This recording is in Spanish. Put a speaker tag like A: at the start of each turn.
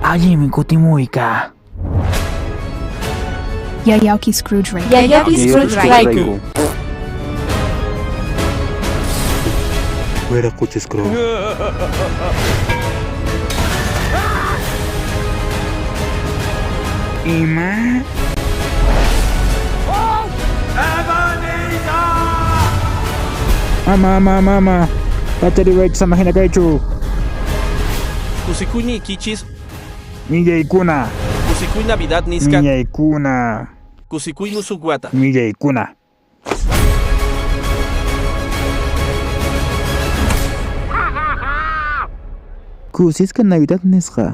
A: Ayim kutimuika.
B: Yayauki Scrooge Ray.
C: Yayauki Scrooge Raiku.
D: Fuera coche Scrooge. Ima. Mama. Battery rate sa mahina kaichu.
E: Kusikuni kichis,
D: Milla ikuna.
E: kusikui Navidad niska,
D: Milla ikuna.
E: kusikui nusuguata.
D: Milla ikuna. Kusiska Navidad nisqa.